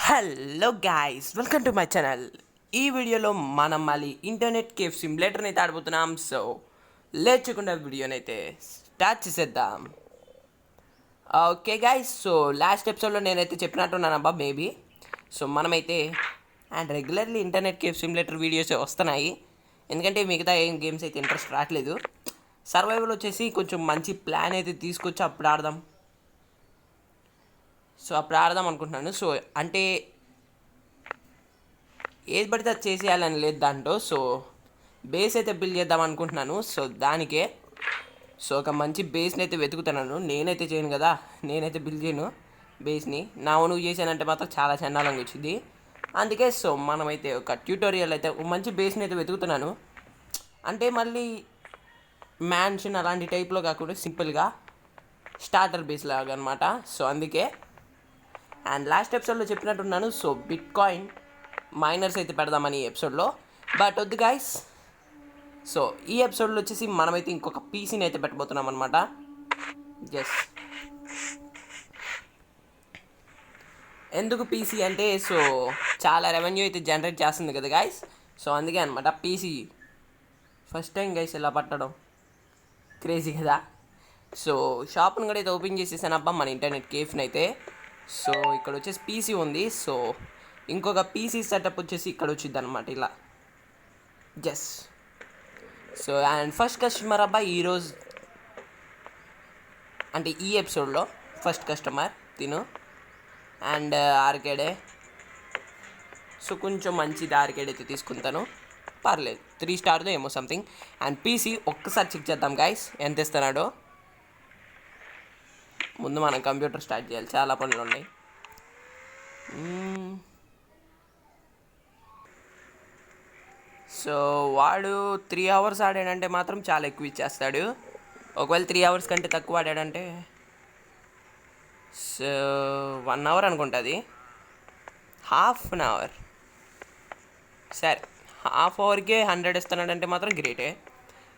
Hello guys, welcome to my channel. ఈ వీడియోలో మనం మళ్ళీ ఇంటర్నెట్ కేఫ్ సిమ్యులేటర్ని అయితే ఆడబోతున్నాం. సో లేచకుండా వీడియోని అయితే స్టార్ట్ చేసేద్దాం. ఓకే గాయ్స్, సో లాస్ట్ ఎపిసోడ్లో నేనైతే చెప్పినట్టున్నానబ్బా మేబీ. సో మనమైతే regularly internet cafe simulator videos వస్తున్నాయి, ఎందుకంటే మిగతా ఏం గేమ్స్ అయితే ఇంట్రెస్ట్ రావట్లేదు. సర్వైవల్ వచ్చేసి కొంచెం మంచి ప్లాన్ అయితే తీసుకొచ్చి అప్పుడు ఆడదాం. సో అప్పుడు ఆడదాం అనుకుంటున్నాను. సో అంటే ఏది పడితే అది చేసేయాలని లేదు దాంట్లో. సో బేస్ అయితే బిల్డ్ చేద్దాం అనుకుంటున్నాను. సో దానికే ఒక మంచి బేస్ని అయితే వెతుకుతున్నాను. నేనైతే చేయను కదా, నేనైతే బిల్డ్ చేయను బేస్ని. నువ్వు చేశానంటే మాత్రం చాలా చండాలంగా వచ్చింది. అందుకే సో మనమైతే ఒక ట్యూటోరియల్ అయితే ఒక మంచి బేస్ని అయితే వెతుకుతున్నాను. అంటే మళ్ళీ మ్యాన్షన్ అలాంటి టైప్లో కాకుండా సింపుల్గా స్టార్టర్ బేస్ లాగా అనమాట. సో అందుకే లాస్ట్ ఎపిసోడ్లో చెప్పినట్టున్నాను. సో బిట్ కాయిన్ మైనర్స్ అయితే పెడదామని ఈ ఎపిసోడ్లో, బట్ వద్దు గాయస్. సో ఈ ఎపిసోడ్లో వచ్చేసి మనమైతే ఇంకొక పీసీని అయితే పెట్టబోతున్నాం అనమాట. జస్ట్ ఎందుకు పీసీ అంటే సో చాలా రెవెన్యూ అయితే జనరేట్ చేస్తుంది కదా గాయస్. సో అందుకే అనమాట పీసీ. ఫస్ట్ టైం గైస్ ఇలా పట్టడం క్రేజీ కదా. సో షాప్ను కూడా అయితే ఓపెన్ చేసేసానబ్బా మన ఇంటర్నెట్ కేఫ్ని అయితే. సో ఇక్కడ వచ్చేసి పీసీ ఉంది. సో ఇంకొక పీసీ సెటప్ వచ్చేసి ఇక్కడ వచ్చింది అనమాట ఇలా. జస్ట్ సో ఫస్ట్ కస్టమర్ అబ్బా ఈరోజు, అంటే ఈ ఎపిసోడ్లో ఫస్ట్ కస్టమర్ తిను. ఆర్కేడే. సో కొంచెం మంచిది ఆర్కేడ్ అయితే తీసుకుంటాను, పర్లేదు. 3 స్టార్దో ఏమో సంథింగ్. పీసీ ఒక్కసారి చెక్ చేద్దాం గాయస్ ఎంత ఇస్తున్నాడో. ముందు మనం కంప్యూటర్ స్టార్ట్ చేయాలి, చాలా పనులు ఉన్నాయి. సో వాడు 3 అవర్స్ ఆడాడంటే మాత్రం చాలా ఎక్కువ ఇచ్చేస్తాడు. ఒకవేళ 3 అవర్స్ కంటే తక్కువ ఆడాడంటే సో 1 అవర్ అనుకుంటుంది, హాఫ్ అన్ అవర్. సరే, హాఫ్ అవర్కే 100 ఇస్తున్నాడంటే మాత్రం గ్రేటే.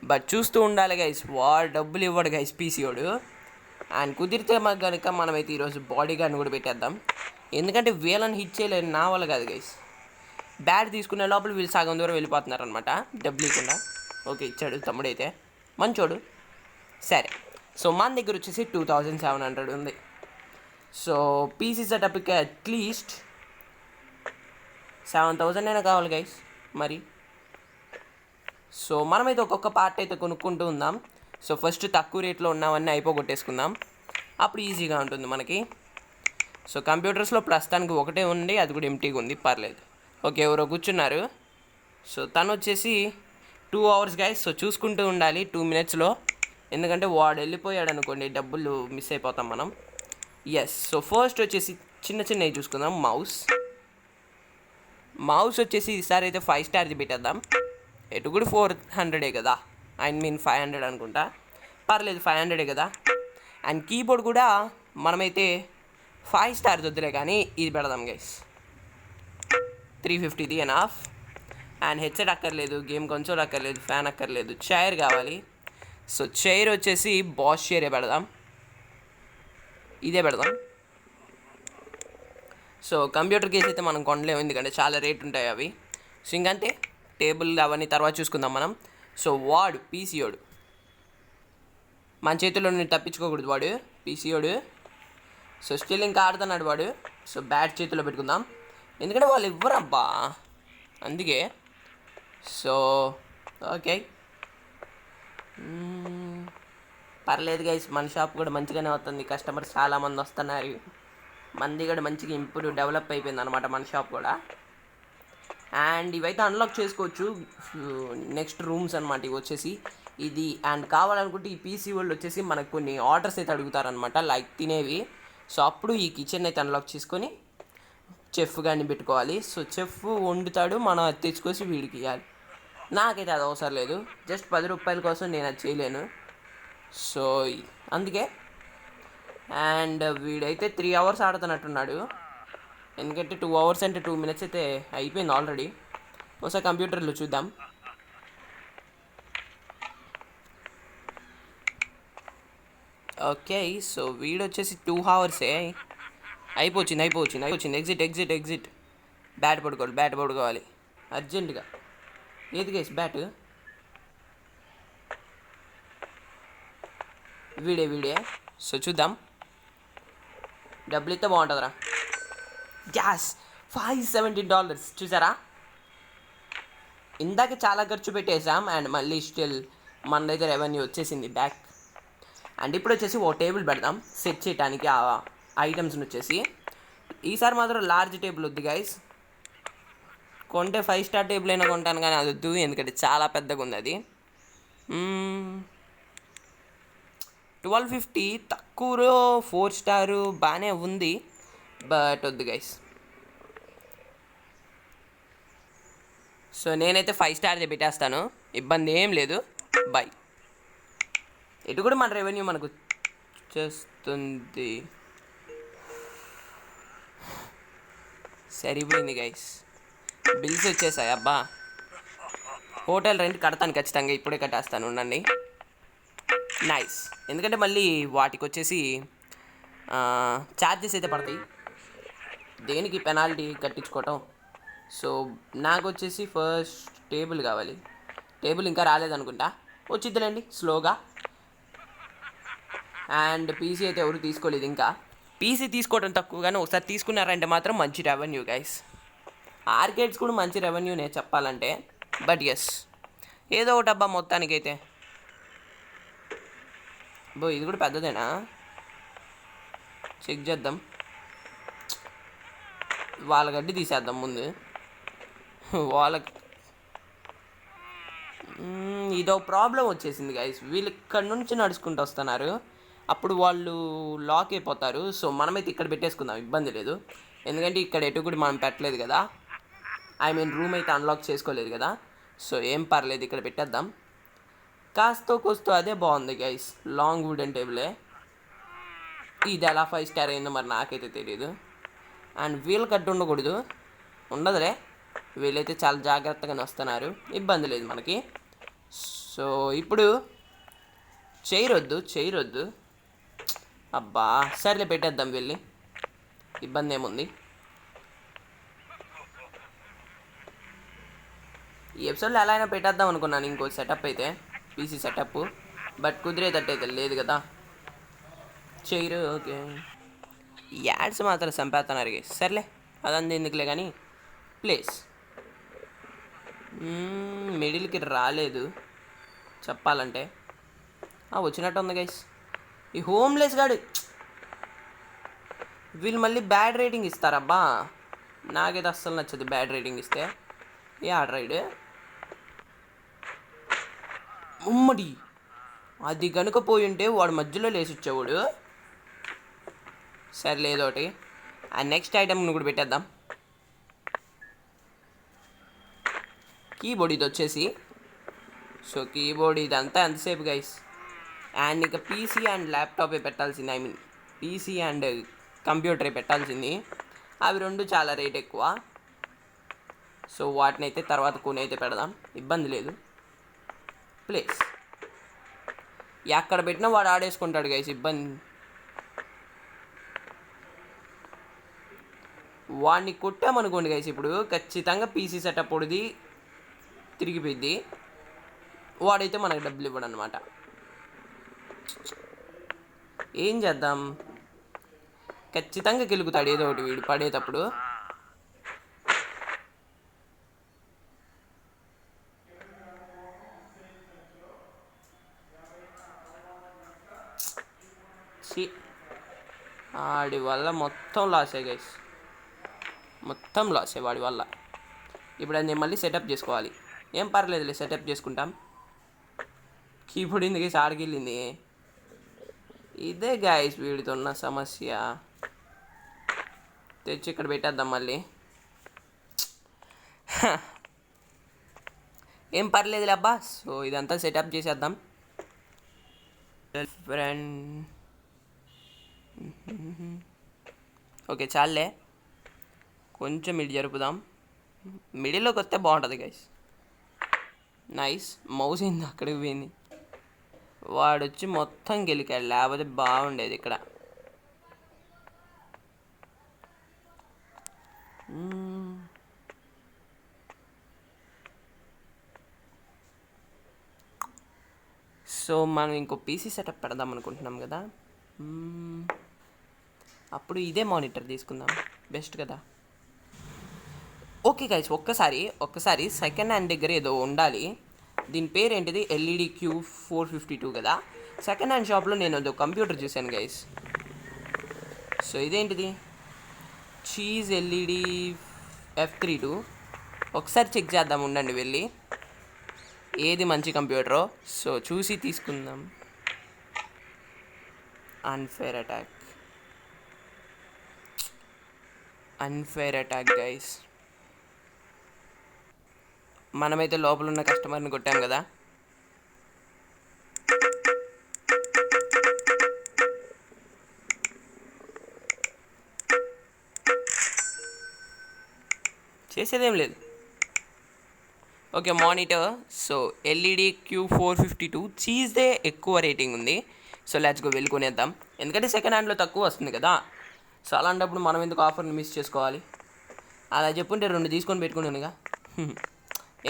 బట్ చూస్తూ ఉండాలి గైస్, వాడు డబ్బులు ఇవ్వడు గైస్ పీసీ వాడు. కుదిరితే మాకు కనుక మనమైతే ఈరోజు బాడీ గార్డ్ని కూడా పెట్టేద్దాం, ఎందుకంటే వీళ్ళని హిట్ చేయలేదు నా వల్ల కాదు గైస్. బ్యాట్ తీసుకునే లోపల వీళ్ళు సగం దూరం వెళ్ళిపోతున్నారు అనమాట డబ్బులు ఇవ్వకుండా. ఓకే ఇచ్చాడు తమ్ముడైతే, మంచోడు. సరే, సో మన దగ్గర వచ్చేసి 2700 ఉంది. సో పీసీ సెటప్కి అట్లీస్ట్ 7000 అయినా కావాలి గైస్ మరి. సో మనమైతే ఒక్కొక్క పార్ట్ అయితే కొనుక్కుంటూ ఉందాం. సో ఫస్ట్ తక్కువ రేట్లో ఉన్నవన్నీ అయిపోగొట్టేసుకుందాం, అప్పుడు ఈజీగా ఉంటుంది మనకి. సో కంప్యూటర్స్లో ప్రస్తుతానికి ఒకటే ఉంది, అది కూడా ఎంటీగా ఉంది, పర్లేదు. ఓకే ఎవరో కూర్చున్నారు. సో తను వచ్చేసి 2 అవర్స్ గైస్. సో చూసుకుంటూ ఉండాలి 2 మినిట్స్లో, ఎందుకంటే వాడు వెళ్ళిపోయాడు అనుకోండి డబ్బులు మిస్ అయిపోతాం మనం. ఎస్, సో ఫస్ట్ వచ్చేసి చిన్న చిన్నవి చూసుకుందాం. మౌస్ వచ్చేసి ఈసారి అయితే 5 స్టార్ది పెట్టేద్దాం. ఎటు కూడా 400 కదా, 500 అనుకుంటా, పర్లేదు 500 కదా. కీబోర్డ్ కూడా మనమైతే 5 స్టార్ వద్దులే కానీ ఇది పెడదాం గైస్, 350ది ఎనఫ్. హెడ్సెట్ అక్కర్లేదు, గేమ్ కన్సోల్ అక్కర్లేదు, ఫ్యాన్ అక్కర్లేదు, చైర్ కావాలి. సో చైర్ వచ్చేసి బాస్ చైరే పెడదాం, ఇదే పెడదాం. సో కంప్యూటర్ కేసు అయితే మనం కొనలేము, ఎందుకంటే చాలా రేట్ ఉంటాయి అవి. సో ఇంకంతే, టేబుల్ అవన్నీ తర్వాత చూసుకుందాం మనం. సో వాడు పీసీయోడు మన చేతుల్లో నుండి తప్పించుకోకూడదు వాడు పీసీయోడు. సో స్టిల్ ఇంకా ఆడుతున్నాడు వాడు. సో బ్యాట్ చేతిలో పెట్టుకుందాం, ఎందుకంటే వాళ్ళు ఇవ్వరబ్బా అందుకే. సో ఓకే పర్లేదు గైస్, మన షాప్ కూడా మంచిగానే అవుతుంది, కస్టమర్స్ చాలామంది వస్తున్నారు, మంది కూడా మంచిగా ఇంప్రూవ్ డెవలప్ అయిపోయింది అనమాట మన షాప్ కూడా. ఇవైతే అన్లాక్ చేసుకోవచ్చు నెక్స్ట్ రూమ్స్ అనమాట ఇవి వచ్చేసి. ఇది కావాలనుకుంటే ఈ పీసీ వాళ్ళు వచ్చేసి మనకు కొన్ని ఆర్డర్స్ అయితే అడుగుతారనమాట, లైక్ తినేవి. సో అప్పుడు ఈ కిచెన్ అయితే అన్లాక్ చేసుకొని చెఫ్ కానీ పెట్టుకోవాలి. సో చెఫ్ వండుతాడు, మనం అది తెచ్చుకొచ్చి వీడికి ఇవ్వాలి. నాకైతే అది అవసరం లేదు, జస్ట్ 10 రూపాయల కోసం నేను అది చేయలేను. సో అందుకే. వీడైతే 3 అవర్స్ ఆడుతున్నట్టున్నాడు, ఎందుకంటే 2 అవర్స్ అంటే 2 మినిట్స్ అయితే అయిపోయింది ఆల్రెడీ. ఒకసారి కంప్యూటర్లో చూద్దాం. ఓకే, సో వీడు వచ్చేసి 2 అవర్సే. అయిపోయింది. ఎగ్జిట్. బ్యాట్ పడుకోవాలి అర్జెంటుగా. ఏది గైస్ బ్యాట్? వీడే. సో చూద్దాం, డబ్బులు ఇస్తే బాగుంటుందిరా. గ్యాస్ $570 చూసారా? ఇందాక చాలా ఖర్చు పెట్టేసాం అండ్ మళ్ళీ స్టిల్ మనదైతే రెవెన్యూ వచ్చేసింది బ్యాక్. అండ్ ఇప్పుడు వచ్చేసి ఓ టేబుల్ పెడదాం సెట్ చేయడానికి ఆ ఐటమ్స్ని వచ్చేసి. ఈసారి మాత్రం లార్జ్ టేబుల్ వద్దు గైస్. కొంటే 5 స్టార్ టేబుల్ అయినా కొంటాను కానీ అది వద్దు, ఎందుకంటే చాలా పెద్దగా ఉంది అది. 1250 తక్కువలో 4 స్టారు బాగానే ఉంది, బట్ వద్దు గైస్. సో నేనైతే 5 స్టార్దే పెట్టేస్తాను, ఇబ్బంది ఏం లేదు. బై. ఇటు కూడా మన రెవెన్యూ మనకు చేస్తుంది. సరిపోయింది గైస్, బిల్స్ వచ్చేసాయి. అబ్బా, హోటల్ రెంట్ కడతాను ఖచ్చితంగా, ఇప్పుడే కట్టేస్తాను ఉండండి. నైస్, ఎందుకంటే మళ్ళీ వాటికి వచ్చేసి ఛార్జెస్ అయితే పడతాయి, దేనికి పెనాల్టీ కట్టించుకోవటం. సో నాకు వచ్చేసి ఫస్ట్ టేబుల్ కావాలి. టేబుల్ ఇంకా రాలేదనుకుంటా, వచ్చిద్దిలేండి స్లోగా. అండ్ పీసీ అయితే ఎవరు తీసుకోలేదు ఇంకా. పీసీ తీసుకోవడం తక్కువ, కానీ ఒకసారి తీసుకున్నారంటే మాత్రం మంచి రెవెన్యూ గైస్. ఆర్కేడ్స్ కూడా మంచి రెవెన్యూనే చెప్పాలంటే, బట్ ఎస్ ఏదో ఒకటి అబ్బా మొత్తానికైతే. ఇది కూడా పెద్దదేనా, చెక్ చేద్దాం. వాళ్ళ గడ్డి తీసేద్దాం ముందు. వాళ్ళకి ఇదో ప్రాబ్లం వచ్చేసింది గైస్, వీళ్ళు ఇక్కడ నుంచి నడుచుకుంటూ వస్తున్నారు, అప్పుడు వాళ్ళు లాక్ అయిపోతారు. సో మనమైతే ఇక్కడ పెట్టేసుకుందాం, ఇబ్బంది లేదు, ఎందుకంటే ఇక్కడ ఎటు కూడా మనం పెట్టలేదు కదా, రూమ్ అయితే అన్లాక్ చేసుకోలేదు కదా. సో ఏం పర్లేదు, ఇక్కడ పెట్టేద్దాం. కాస్తో కోస్తో అదే బాగుంది గైస్, లాంగ్ వుడెన్ టేబులే. ఇది ఎలా 5 స్టార్ అయిందో మరి నాకైతే తెలియదు. అండ్ వీళ్ళు కట్టు ఉండకూడదు, ఉండదులే, వీళ్ళైతే చాలా జాగ్రత్తగానే వస్తున్నారు, ఇబ్బంది లేదు మనకి. సో ఇప్పుడు చేయరొద్దు. అబ్బా సర్లే పెట్టేద్దాం వెళ్ళి, ఇబ్బంది ఏముంది. ఈ ఎపిసోడ్లో ఎలా అయినా పెట్టేద్దాం అనుకున్నాను ఇంకో సెటప్ అయితే, పీసీ సెటప్, బట్ కుదిరేటట్టు అయితే లేదు కదా. చేయరు ఓకే. యాడ్స్ మాత్రం చంపేస్తున్నారు గైస్, సర్లే అదంతా ఎందుకులే కానీ. ప్లేస్ మిడిల్కి రాలేదు చెప్పాలంటే, వచ్చినట్టు ఉంది గైస్. ఈ హోమ్లెస్ గాడు, వీళ్ళు మళ్ళీ బ్యాడ్ రేటింగ్ ఇస్తారబ్బా, నాకైతే అస్సలు నచ్చదు బ్యాడ్ రేటింగ్ ఇస్తే. ఏ ఆర్డర్ రైడ్ ఉమ్మడి, అది కనుక పోయి ఉంటే వాడు మధ్యలో లేచి వచ్చేవాడు. సరే ఏదోటి. ఆ నెక్స్ట్ ఐటమ్ని కూడా పెట్టేద్దాం. కీబోర్డ్ ఇది వచ్చేసి, సో కీబోర్డ్ ఇదంతా ఎంతసేపు గైస్. అండ్ ఇక పీసీ అండ్ ల్యాప్టాపే పెట్టాల్సింది, పీసీ అండ్ కంప్యూటరే పెట్టాల్సింది. అవి రెండు చాలా రేట్ ఎక్కువ, సో వాటిని అయితే తర్వాత కొని అయితే పెడదాం, ఇబ్బంది లేదు. ప్లేస్ ఎక్కడ పెట్టినా వాడు ఆడేసుకుంటాడు గైస్, ఇబ్బంది. వాడిని కొట్టామనుకోండి గైస్, ఇప్పుడు ఖచ్చితంగా పీసీ సెటప్ ఉడిది తిరిగిపోయింది, వాడైతే మనకు డబ్బులు ఇవ్వడు అనమాట. ఏం చేద్దాం, ఖచ్చితంగా గెలుగుతాడు ఏదో ఒకటి వీడు పడేటప్పుడు. వాడి వల్ల మొత్తం లాసే గైస్, మొత్తం లాసే వాడి వల్ల. ఇప్పుడు అది నేను మళ్ళీ సెటప్ చేసుకోవాలి, ఏం పర్లేదులే సెటప్ చేసుకుంటాం. కీబోర్డ్ ఎందుకు గైస్ ఆడికెళ్ళింది, ఇదే గైస్ వీడితో ఉన్న సమస్య. తెచ్చి ఇక్కడ పెట్టేద్దాం మళ్ళీ, ఏం పర్లేదులే అబ్బా. సో ఇదంతా సెటప్ చేసేద్దాం. ఫ్రెండ్ ఓకే చాలే, కొంచెం ఇటు జరుపుదాం, మిడిల్లోకి వస్తే బాగుంటుంది గైస్. నైస్, మౌస్ అయింది అక్కడికి పోయింది, వాడు వచ్చి మొత్తం గెలికాడు, లేకపోతే బాగుండేది ఇక్కడ. సో మనం ఇంకో పీసీ సెటప్ పెడదాం అనుకుంటున్నాం కదా. అప్పుడు ఇదే మానిటర్ తీసుకుందాం, బెస్ట్ కదా. ఓకే గైస్, ఒక్కసారి సెకండ్ హ్యాండ్ దగ్గర ఏదో ఉండాలి. దీని పేరు ఏంటిది, ఎల్ఈడి Q452 కదా. సెకండ్ హ్యాండ్ షాప్లో నేను ఏదో కంప్యూటర్ చూశాను గైస్. సో ఇదేంటిది, చీజ్ ఎల్ఈడి F32. ఒకసారి చెక్ చేద్దాం ఉండండి వెళ్ళి, ఏది మంచి కంప్యూటరో. సో చూసి తీసుకుందాం. Unfair attack guys. మనమైతే లోపల ఉన్న కస్టమర్ని కొట్టాం కదా. చేసేదేం లేదు. Okay, monitor. So LED Q452 చీజ్దే ఎక్కువ రేటింగ్ ఉంది. సో లెట్స్ గో వెళ్ళి కొనేద్దాం, ఎందుకంటే సెకండ్ హ్యాండ్లో తక్కువ వస్తుంది కదా. సో అలాంటప్పుడు మనం ఎందుకు ఆఫర్ని మిస్ చేసుకోవాలి. అలా చెప్పుంటే 2 తీసుకొని పెట్టుకున్నానుగా.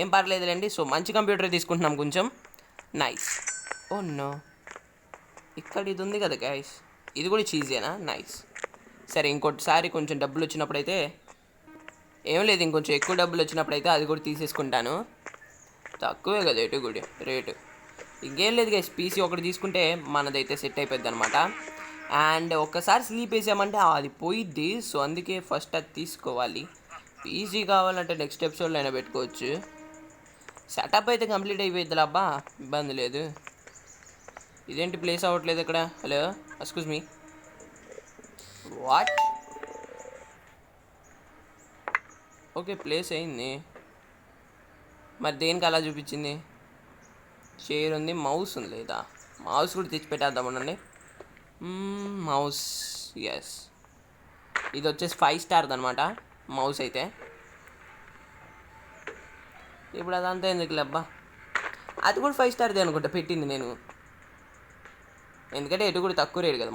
ఏం పర్లేదులేండి. సో మంచి కంప్యూటర్ తీసుకుంటున్నాం కొంచెం. నైస్. ఓ నో, ఇక్కడ ఇది ఉంది కదా గైస్, ఇది కూడా చీజేనా. నైస్. సరే, ఇంకోటిసారి కొంచెం డబ్బులు వచ్చినప్పుడైతే, ఏం లేదు, ఇంకొంచెం ఎక్కువ డబ్బులు వచ్చినప్పుడైతే అది కూడా తీసేసుకుంటాను. తక్కువే కదా ఎటు కూడా రేటు. ఇంకేం లేదు గైస్, పీసీ ఒకటి తీసుకుంటే మనదైతే సెట్ అయిపోద్ది అనమాట. అండ్ ఒక్కసారి స్లీప్ వేసామంటే అది పోయిద్ది. సో అందుకే ఫస్ట్ అది తీసుకోవాలి. పీసీ కావాలంటే నెక్స్ట్ ఎపిసోడ్లో అయినా పెట్టుకోవచ్చు. సెటప్ అయితే కంప్లీట్ అయిపోయిద్ది అబ్బా, ఇబ్బంది లేదు. ఇదేంటి ప్లేస్ అవ్వట్లేదు ఇక్కడ. Hello, excuse me, what? Okay, place అయింది, మరి దేనికి అలా చూపించింది. చైర్ ఉంది, మౌస్ ఉంది లేదా. మౌస్ కూడా తెచ్చి పెట్టేద్దాం ఉండండి. Mouse, yes. ఇది వచ్చేసి 5 స్టార్ది అనమాట మౌస్ అయితే. ఇప్పుడు అదంతా ఎందుకు లేబ్బా, అది కూడా 5 స్టార్ది అనుకుంటా పెట్టింది నేను, ఎందుకంటే ఎటు కూడా తక్కువ రేటు కదా.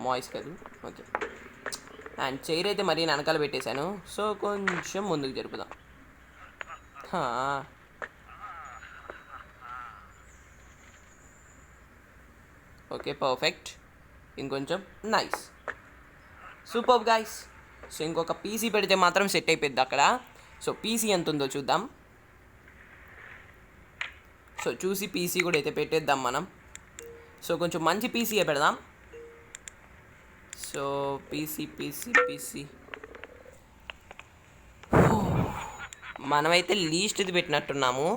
మౌస్ కాదు. ఓకే, అండ్ చైర్ అయితే మరీ వెనకాల పెట్టేశాను. సో కొంచెం ముందుకు జరుపుదాం. Okay, perfect. ఇంకొంచెం. Nice, super guys. సో ఇంకొక పీసీ పెడితే మాత్రం సెట్ అయిపోద్ది అక్కడ. సో పీసీ ఎంత ఉందో చూద్దాం. సో చూసి పీసీ కూడా అయితే పెట్టేద్దాం మనం. సో కొంచెం మంచి పీసీయే పెడదాం. సో పీసీ మనమైతే లీస్ట్ది పెట్టినట్టున్నాము.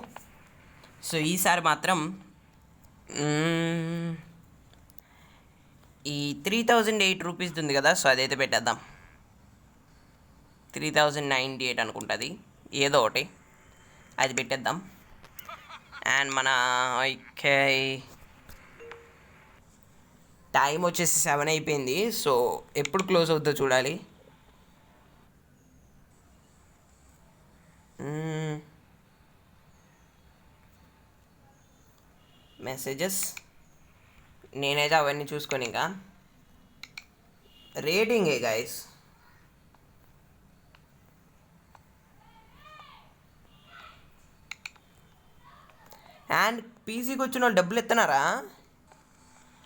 సో ఈసారి మాత్రం ఈ 3008 రూపీస్ది ఉంది కదా. సో అదైతే పెట్టేద్దాం. 3098 అనుకుంటుంది, ఏదో ఒకటి అది పెట్టేద్దాం. అండ్ మన ఓకే, టైం వచ్చేసి 7 అయిపోయింది. సో ఎప్పుడు క్లోజ్ అవుతుందో చూడాలి. మెసేజెస్ నేనైతే అవన్నీ చూసుకొని ఇంకా రేటింగే గైస్. అండ్ పీసీకి వచ్చిన వాళ్ళు డబ్బులు ఎత్తనారా,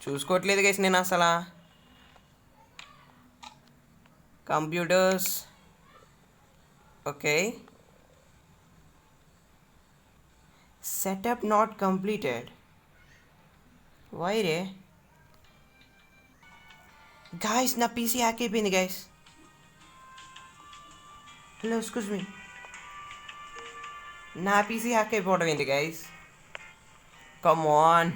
చూసుకోవట్లేదు గైస్ నేను అసలు. Computers, okay, setup not completed. Why రే గాయస్, నా పీసీ హ్యాక్ అయిపోయింది గైస్. హలో, ఎక్స్క్యూజ్ మీ, నా పీసీ హ్యాక్ అయిపోవడం ఏంటి గైస్. కమ్ ఆన్,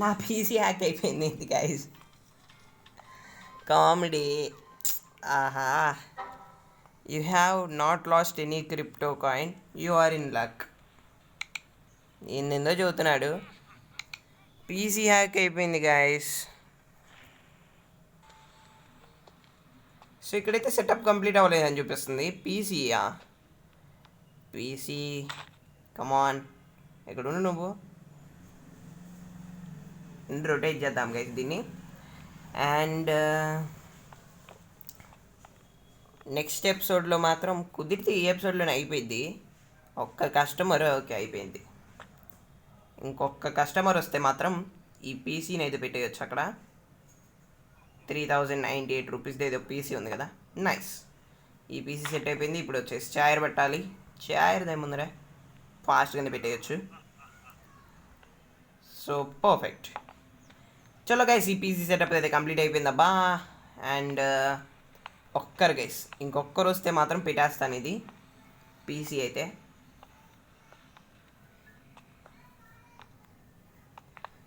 నా పీసీ హ్యాక్ అయిపోయింది ఏంటి guys. Comedy. Aha, you have not lost any crypto coin, you are in luck. ఏందో చదువుతున్నాడు. పీసీ హ్యాక్ అయిపోయింది గాయస్. సో ఇక్కడైతే సెటప్ కంప్లీట్ అవ్వలేదని చూపిస్తుంది. పీసీ కమాన్, ఎక్కడున్నా నువ్వు. రొటేట్ చేద్దాం గైస్ దీన్ని. అండ్ నెక్స్ట్ ఎపిసోడ్లో మాత్రం కుదిరితే ఈ ఎపిసోడ్లోనే అయిపోయింది. ఒక్క కస్టమర్ ఓకే అయిపోయింది. ఇంకొక కస్టమర్ వస్తే మాత్రం ఈ పీసీని అయితే పెట్టేయచ్చు. అక్కడ 3098 రూపీస్ది ఏదో పీసీ ఉంది కదా, నైస్. ఈ పీసీ సెట్ అయిపోయింది. ఇప్పుడు వచ్చేసి చైర్ పెట్టాలి. చైర్ ఏముందిరా, ఫాస్ట్గానే పెట్టేయచ్చు. So perfect. చలో గైస్, ఈ పీసీ సెటప్ అయితే కంప్లీట్ అయిపోయిందబ్బా. అండ్ ఒక్కరు గైస్, ఇంకొక్కరు వస్తే మాత్రం పెట్టేస్తాను ఇది పీసీ అయితే.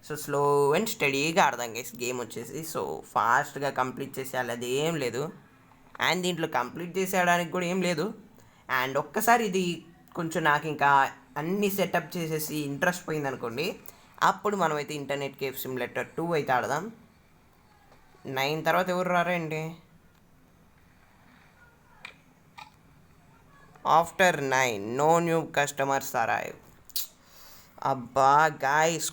సో స్లో అండ్ స్టడీగా ఆడదాం గైస్ గేమ్ వచ్చేసి. సో ఫాస్ట్గా కంప్లీట్ చేసేయాలి, అది ఏం లేదు. అండ్ దీంట్లో కంప్లీట్ చేసేయడానికి కూడా ఏం లేదు. అండ్ ఒక్కసారి ఇది కొంచెం నాకు ఇంకా అన్ని సెటప్ చేసేసి ఇంట్రెస్ట్ పోయింది అనుకోండి, అప్పుడు మనమైతే ఇంటర్నెట్ కేఫ్ సిమ్యులేటర్ 2 అయితే ఆడదాం. 9 తర్వాత ఎవరు రారండి? After 9 no new customers arrive. అబ్బా గాయస్,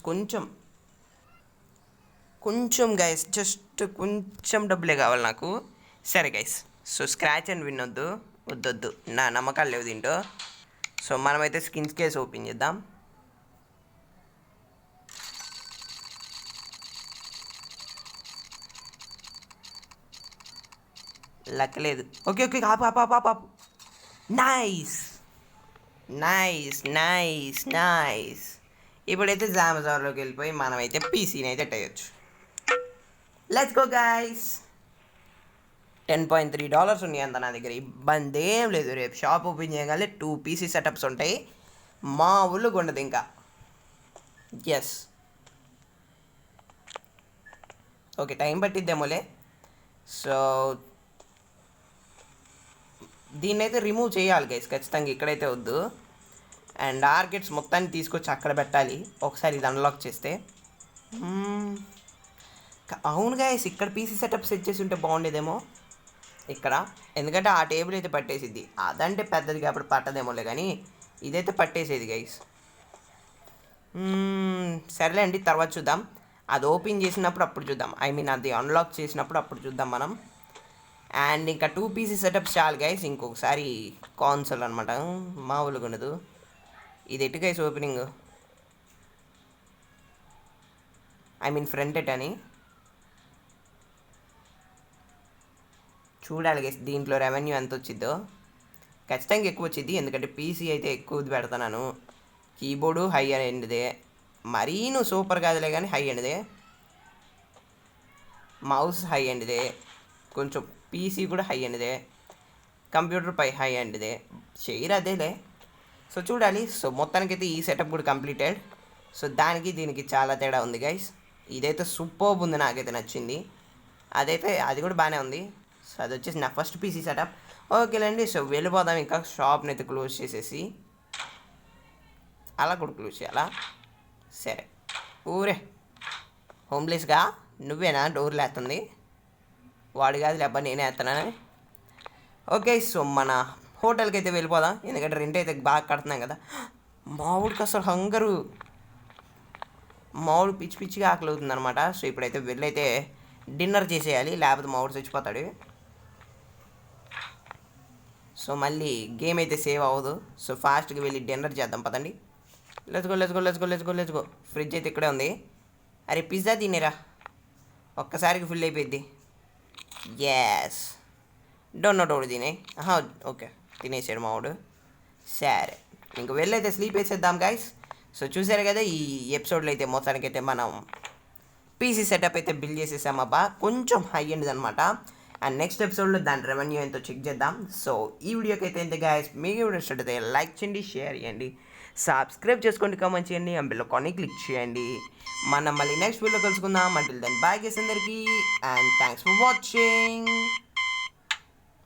కొంచెం గైస్, జస్ట్ కొంచెం డబ్బులే కావాలి నాకు. సరే guys, so scratch and win వద్దు, నా నమ్మకాలు లేవు దీంట్లో. సో మనమైతే స్కిన్స్ కేస్ ఓపెన్ చేద్దాం. లక్కలేదు. ఓకే ఆపు. నైస్. ఇప్పుడైతే అమెజాన్లోకి వెళ్ళిపోయి మనమైతే పీసీని అయితే టేయచ్చు. Let's go guys. $10.3 ఉన్నాయి అంత నా దగ్గర, ఇబ్బంది ఏం లేదు. రేపు షాప్ ఓపెన్ చేయగానే 2 పీసీ సెటప్స్ ఉంటాయి, మా ఊళ్ళో ఉండదు ఇంకా. ఎస్ ఓకే, టైం పట్టిద్దేమోలే. సో దీన్ని అయితే రిమూవ్ చేయాలి గైస్ ఖచ్చితంగా, ఇక్కడైతే వద్దు. అండ్ ఆర్కెట్స్ మొత్తాన్ని తీసుకొచ్చి అక్కడ పెట్టాలి ఒకసారి ఇది అన్లాక్ చేస్తే. అవును గైస్, ఇక్కడ పీసీ సెటప్ సెట్ చేసి ఉంటే బాగుండేదేమో ఇక్కడ, ఎందుకంటే ఆ టేబుల్ అయితే పట్టేసిద్ది. అదంటే పెద్దది కాబట్టి పట్టదేమోలే, కానీ ఇదైతే పట్టేసేది గైస్. సరేలేండి, తర్వాత చూద్దాం. అది ఓపెన్ చేసినప్పుడు అప్పుడు చూద్దాం, ఐ మీన్ అది అన్లాక్ చేసినప్పుడు అప్పుడు చూద్దాం మనం. అండ్ ఇంకా 2 పీసీ సెటప్స్ చాలు గైస్. ఇంకొకసారి కాన్సోల్ అనమాట, మామూలుగా ఉండదు. ఇది ఎటు guys opening, I mean front at అని చూడాలి గైస్. దీంట్లో రెవెన్యూ ఎంత వచ్చిద్దో, ఖచ్చితంగా ఎక్కువ వచ్చింది, ఎందుకంటే పీసీ అయితే ఎక్కువ పెడుతున్నాను. కీబోర్డు హై ఎండ్దే, మరీను సూపర్ కాదులే కానీ హై ఎండ్దే. మౌస్ హై ఎండ్దే, కొంచెం పీసీ కూడా హై ఎండ్దే, కంప్యూటర్ పై హై ఎండ్దే, చేయరు అదేలే. సో చూడాలి. సో మొత్తానికైతే ఈ సెటప్ కూడా కంప్లీటెడ్. సో దానికి దీనికి చాలా తేడా ఉంది గైస్. ఇదైతే సూపర్బ్ ఉంది, నాకైతే నచ్చింది. అది కూడా బాగానే ఉంది. సో అది వచ్చేసి నా ఫస్ట్ పీసీ సెటప్. ఓకేలేండి, సో వెళ్ళిపోదాం. ఇంకా షాప్ని అయితే క్లోజ్ చేసేసి, అలా కూడా క్లోజ్ చేయాలా? సరే ఊరే హోమ్లెస్గా నువ్వేనా డోర్లు వేస్తుంది? వాడు కాదు లేబ్బా, నేనే వేస్తున్నాను. ఓకే, సో మన హోటల్కి అయితే వెళ్ళిపోదాం, ఎందుకంటే రెంట్ అయితే బాగా కడుతున్నాం కదా. మావుడికి అసలు మావుడు పిచ్చిగా ఆకలి అవుతుంది అనమాట. సో ఇప్పుడైతే వెళ్ళైతే డిన్నర్ చేసేయాలి, లేకపోతే మావుడు చచ్చిపోతాడు. సో మళ్ళీ గేమ్ అయితే సేవ్ అవ్వదు. సో ఫాస్ట్గా వెళ్ళి డిన్నర్ చేద్దాం పదండి. Let's go. ఫ్రిడ్జ్ అయితే ఇక్కడే ఉంది. అరే పిజ్జా తినేరా, ఒక్కసారికి ఫుల్ అయిపోయింది. ఎస్ డోర్ తినే. ఓకే తినేసాడు మావాడు. సరే ఇంక వెళ్ళైతే స్లీప్ వేసేద్దాం గైస్. సో చూసారు కదా, ఈ ఎపిసోడ్లో అయితే మొత్తానికైతే మనం పీసీ సెటప్ అయితే బిల్డ్ చేసేసామబ్బా. కొంచెం హై ఎండ్ అనమాట. అండ్ నెక్స్ట్ ఎపిసోడ్లో దాని రెవెన్యూ ఎంతో చెక్ చేద్దాం. సో ఈ వీడియోకి అయితే ఎంత గైస్, మీకు వీడియో ఇష్టమైతే లైక్ చేయండి, షేర్ చేయండి, సబ్స్క్రైబ్ చేసుకోండి, కామెంట్ చేయండి, అండ్ బెల్ ఐకాన్ని క్లిక్ చేయండి. మనం మళ్ళీ నెక్స్ట్ వీడియో కలుసుకుందాం. అంటిల్ దెన్ బై గైస్ అందరికీ, అండ్ థ్యాంక్స్ ఫర్ వాచింగ్.